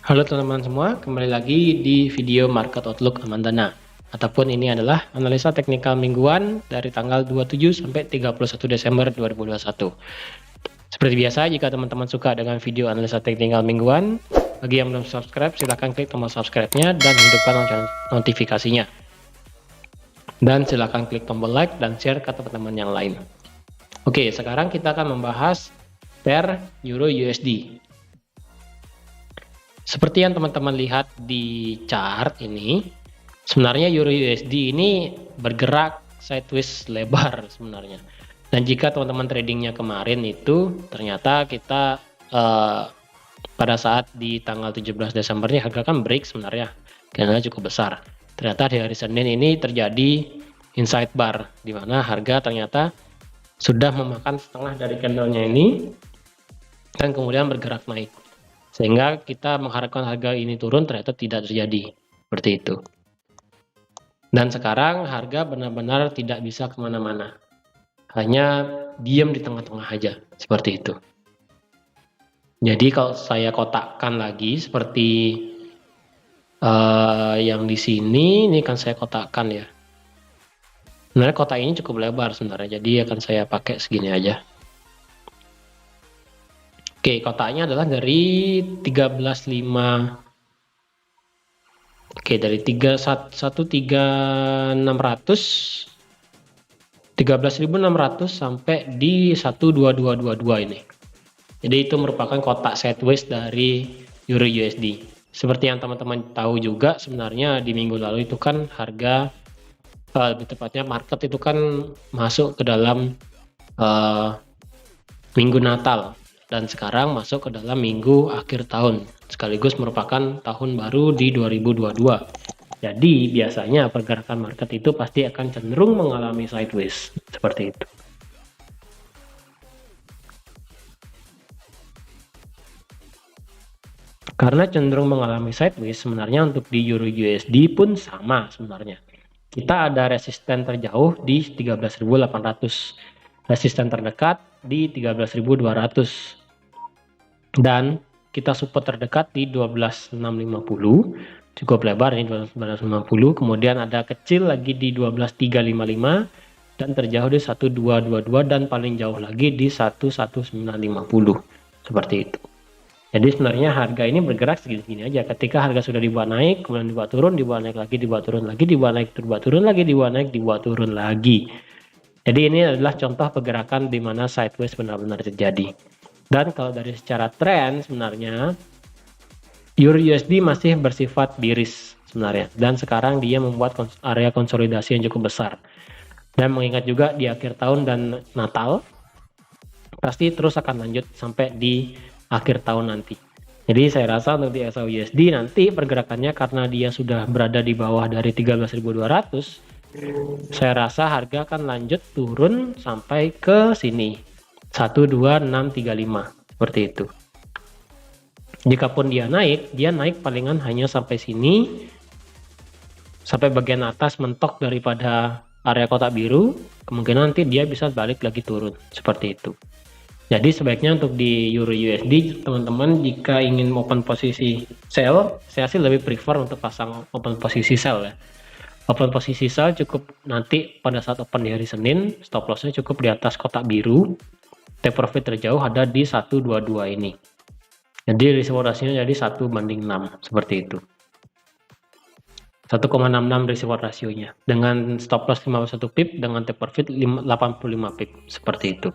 Halo teman-teman semua, kembali lagi di video Market Outlook Aman Dana. Ataupun ini adalah analisa teknikal mingguan dari tanggal 27 sampai 31 Desember 2021. Seperti biasa, jika teman-teman suka dengan video analisa teknikal mingguan, bagi yang belum subscribe, silahkan klik tombol subscribe-nya dan hidupkan lonceng notifikasinya. Dan silahkan klik tombol like dan share ke teman-teman yang lain. Oke, sekarang kita akan membahas pair Euro USD. Seperti yang teman-teman lihat di chart ini, sebenarnya Euro USD ini bergerak sideways lebar sebenarnya. Dan jika teman-teman tradingnya kemarin itu ternyata kita pada saat di tanggal 17 Desember ini harga kan break sebenarnya, karena cukup besar. Ternyata di hari Senin ini terjadi inside bar, di mana harga ternyata sudah memakan setengah dari candlenya ini dan kemudian bergerak naik. Sehingga kita mengharapkan harga ini turun, ternyata tidak terjadi seperti itu. Dan sekarang harga benar-benar tidak bisa kemana-mana, hanya diam di tengah-tengah aja seperti itu. Jadi kalau saya kotakkan lagi seperti yang di sini, ini kan saya kotakkan ya. Sebenarnya kotak ini cukup lebar sebenarnya, jadi akan saya pakai segini aja. Oke, kotaknya adalah dari 13.5. Oke, dari 13.600 sampai di 12222 ini. Jadi itu merupakan kotak sideways dari Euro USD. Seperti yang teman-teman tahu juga, sebenarnya di minggu lalu itu kan harga, lebih tepatnya market itu kan masuk ke dalam minggu Natal, dan sekarang masuk ke dalam minggu akhir tahun, sekaligus merupakan tahun baru di 2022. Jadi biasanya pergerakan market itu pasti akan cenderung mengalami sideways seperti itu. Karena cenderung mengalami sideways, sebenarnya untuk di Euro USD pun sama sebenarnya. Kita ada resisten terjauh di 13.800, resisten terdekat di 13.200, dan kita support terdekat di 12.650, cukup lebar ini 12.650. Kemudian ada kecil lagi di 12.355 dan terjauh di 1222 dan paling jauh lagi di 11.950 seperti itu. Jadi sebenarnya harga ini bergerak segini-segini aja. Ketika harga sudah dibuat naik, kemudian dibuat turun, dibuat naik lagi, dibuat turun lagi, dibuat naik, dibuat turun lagi, dibuat naik, dibuat turun lagi. Jadi ini adalah contoh pergerakan di mana sideways benar-benar terjadi. Dan kalau dari secara tren sebenarnya Euro USD masih bersifat bearish sebenarnya. Dan sekarang dia membuat area konsolidasi yang cukup besar. Dan mengingat juga di akhir tahun dan Natal, pasti terus akan lanjut sampai di akhir tahun nanti. Jadi saya rasa untuk di SAUSD nanti pergerakannya, karena dia sudah berada di bawah dari 13.200, saya rasa harga akan lanjut turun sampai ke sini 12635 seperti itu. Jikapun dia naik palingan hanya sampai sini, sampai bagian atas mentok daripada area kotak biru, kemungkinan nanti dia bisa balik lagi turun seperti itu. Jadi sebaiknya untuk di Euro USD, teman-teman jika ingin open posisi sell, saya sih lebih prefer untuk pasang open posisi sell ya. Open posisi sell cukup nanti pada saat open di hari Senin, stop lossnya cukup di atas kotak biru, take profit terjauh ada di 122 ini. Jadi risiko rasionya jadi 1:6 seperti itu. 1,66 risiko rasionya dengan stop loss 51 pip, dengan take profit 85 pip seperti itu.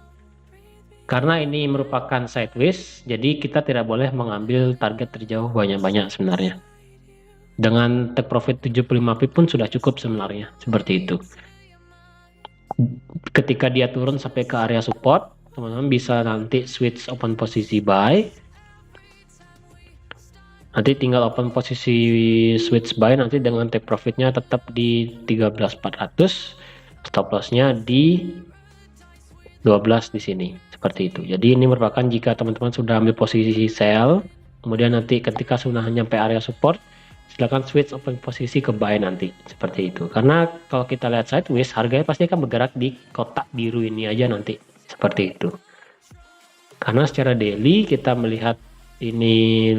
Karena ini merupakan sideways, jadi kita tidak boleh mengambil target terjauh banyak-banyak sebenarnya. Dengan take profit 75 pip pun sudah cukup sebenarnya, seperti itu. Ketika dia turun sampai ke area support, teman-teman bisa nanti switch open posisi buy. Nanti tinggal open posisi switch buy nanti dengan take profitnya tetap di 13.400, stop lossnya di 12 di sini seperti itu. Jadi ini merupakan jika teman-teman sudah ambil posisi sell, kemudian nanti ketika sudah nyampe area support, silakan switch open posisi ke buy nanti seperti itu. Karena kalau kita lihat sideways, harganya pasti akan bergerak di kotak biru ini aja nanti seperti itu. Karena secara daily kita melihat ini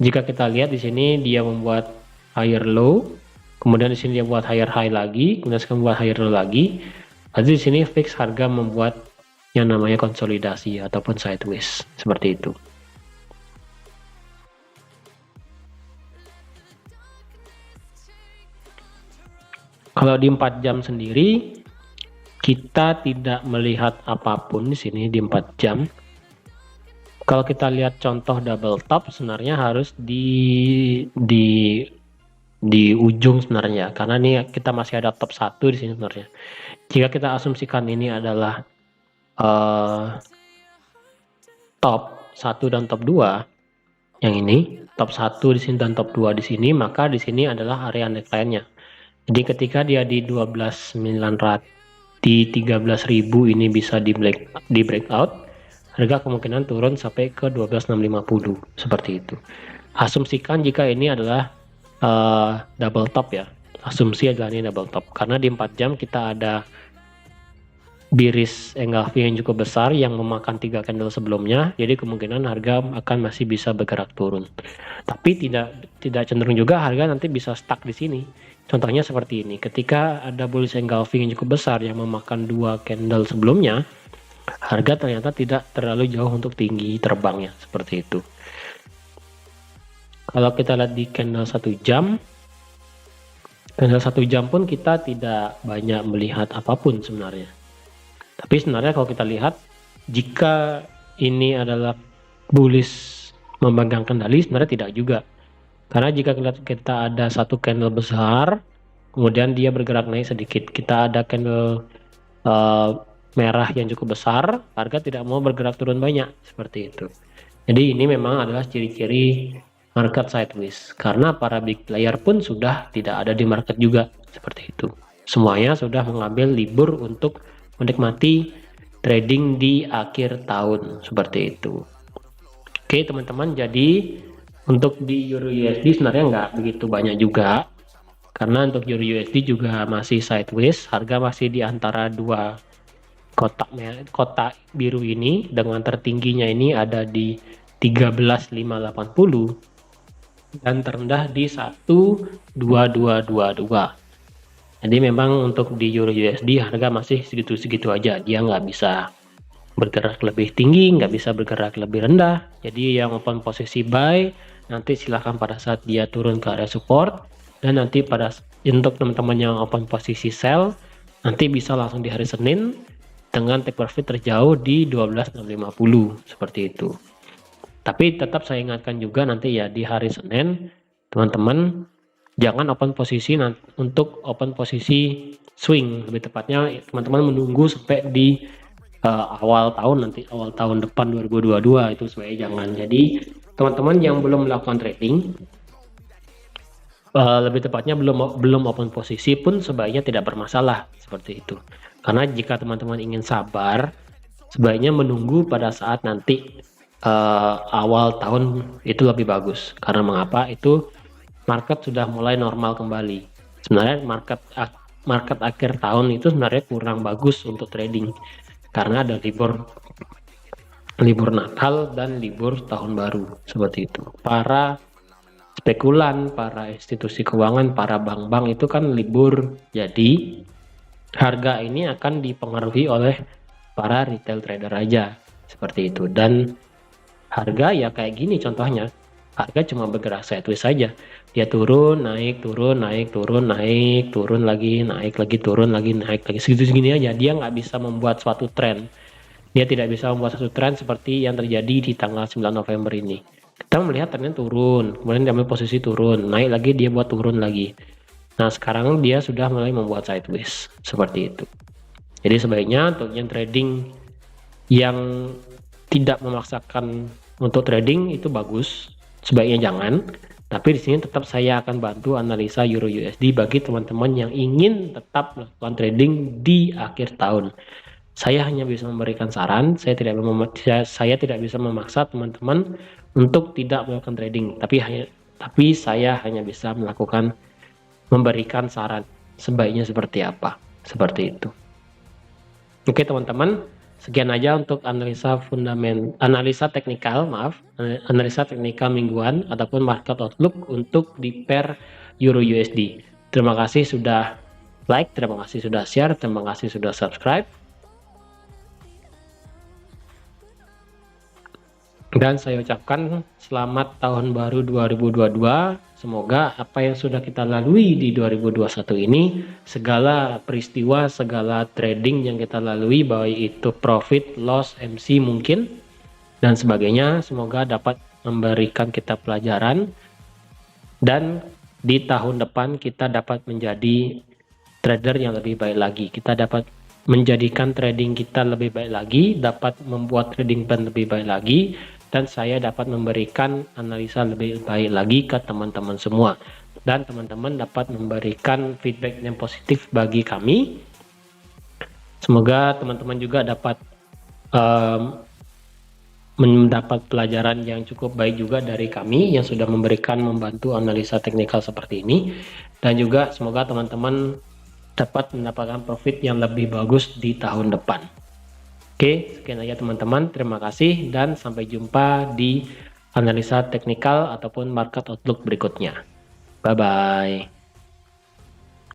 Jika kita lihat di sini dia membuat higher low, kemudian di sini dia buat higher high lagi, kemudian sekarang membuat higher low lagi. Berarti di sini fix harga membuat yang namanya konsolidasi ataupun sideways seperti itu. Kalau di 4 jam sendiri kita tidak melihat apapun di sini di 4 jam. Kalau kita lihat contoh double top sebenarnya harus di ujung sebenarnya, karena ini kita masih ada top 1 di sini sebenarnya. Jika kita asumsikan ini adalah top 1 dan top 2, yang ini top 1 di sini dan top 2 di sini, maka di sini adalah area neckline-nya. Jadi ketika dia di 12.900 di 13.000 ini bisa di breakout, harga kemungkinan turun sampai ke 12.650 seperti itu. Asumsikan jika ini adalah double top ya. Asumsi adalah ini double top, karena di 4 jam kita ada bearish engulfing yang cukup besar yang memakan 3 candle sebelumnya, jadi kemungkinan harga akan masih bisa bergerak turun. Tapi tidak cenderung juga harga nanti bisa stuck di sini. Contohnya seperti ini, ketika ada bullish engulfing yang cukup besar yang memakan 2 candle sebelumnya, harga ternyata tidak terlalu jauh untuk tinggi terbangnya, seperti itu. Kalau kita lihat di candle 1 jam, candle 1 jam pun kita tidak banyak melihat apapun sebenarnya. Tapi sebenarnya kalau kita lihat, jika ini adalah bullish memegang kendali, sebenarnya tidak juga. Karena jika kita ada satu candle besar, kemudian dia bergerak naik sedikit, kita ada candle merah yang cukup besar, harga tidak mau bergerak turun banyak, seperti itu. Jadi ini memang adalah ciri-ciri market sideways, karena para big player pun sudah tidak ada di market juga, seperti itu. Semuanya sudah mengambil libur untuk menikmati trading di akhir tahun, seperti itu. Oke teman-teman, jadi untuk di Euro USD sebenarnya nggak begitu banyak juga, karena untuk Euro USD juga masih sideways, harga masih di antara dua kotak biru ini, dengan tertingginya ini ada di 13.580 dan terendah di 12222. Jadi memang untuk di Euro USD harga masih segitu-segitu aja, dia nggak bisa bergerak lebih tinggi, nggak bisa bergerak lebih rendah. Jadi yang open posisi buy nanti silahkan pada saat dia turun ke area support, dan nanti untuk teman-teman yang open posisi sell nanti bisa langsung di hari Senin dengan take profit terjauh di 12.650 seperti itu. Tapi tetap saya ingatkan juga nanti ya di hari Senin teman-teman jangan open posisi untuk open posisi swing, lebih tepatnya teman-teman menunggu sampai di awal tahun depan 2022 itu sebenarnya jangan. Jadi teman-teman yang belum melakukan trading, lebih tepatnya belum open posisi pun sebaiknya tidak bermasalah seperti itu. Karena jika teman-teman ingin sabar, sebaiknya menunggu pada saat nanti awal tahun itu lebih bagus. Karena mengapa? Itu market sudah mulai normal kembali. Sebenarnya market akhir tahun itu sebenarnya kurang bagus untuk trading, karena ada libur Natal dan libur tahun baru, seperti itu. Para spekulan, para institusi keuangan, para bank-bank itu kan libur, jadi harga ini akan dipengaruhi oleh para retail trader aja, seperti itu. Dan harga ya kayak gini contohnya, harga cuma bergerak sideways saja, dia turun naik turun naik turun naik turun lagi naik lagi turun lagi naik lagi, segini aja. Dia nggak bisa membuat suatu tren, dia tidak bisa membuat suatu tren seperti yang terjadi di tanggal 9 November ini. Kita melihat trennya turun, kemudian dia ambil posisi turun, naik lagi, dia buat turun lagi. Nah sekarang dia sudah mulai membuat sideways seperti itu. Jadi sebaiknya untuk yang trading yang tidak memaksakan untuk trading itu bagus, sebaiknya jangan. Tapi di sini tetap saya akan bantu analisa Euro USD bagi teman-teman yang ingin tetap melakukan trading di akhir tahun. Saya hanya bisa memberikan saran, saya tidak bisa memaksa teman-teman untuk tidak melakukan trading, tapi saya hanya bisa memberikan saran sebaiknya seperti apa, seperti itu. Oke teman-teman, Sekian aja untuk analisa teknikal mingguan ataupun market outlook untuk di pair Euro USD. Terima kasih sudah like, terima kasih sudah share, terima kasih sudah subscribe. Dan saya ucapkan selamat tahun baru 2022. Semoga apa yang sudah kita lalui di 2021 ini, segala peristiwa, segala trading yang kita lalui, baik itu profit, loss, MC mungkin, dan sebagainya, semoga dapat memberikan kita pelajaran. Dan di tahun depan kita dapat menjadi trader yang lebih baik lagi. Kita dapat menjadikan trading kita lebih baik lagi, dapat membuat trading plan lebih baik lagi, dan saya dapat memberikan analisa lebih baik lagi ke teman-teman semua. Dan teman-teman dapat memberikan feedback yang positif bagi kami. Semoga teman-teman juga dapat mendapat pelajaran yang cukup baik juga dari kami yang sudah membantu analisa teknikal seperti ini. Dan juga semoga teman-teman dapat mendapatkan profit yang lebih bagus di tahun depan. Oke, sekian aja teman-teman. Terima kasih dan sampai jumpa di analisa teknikal ataupun market outlook berikutnya. Bye-bye.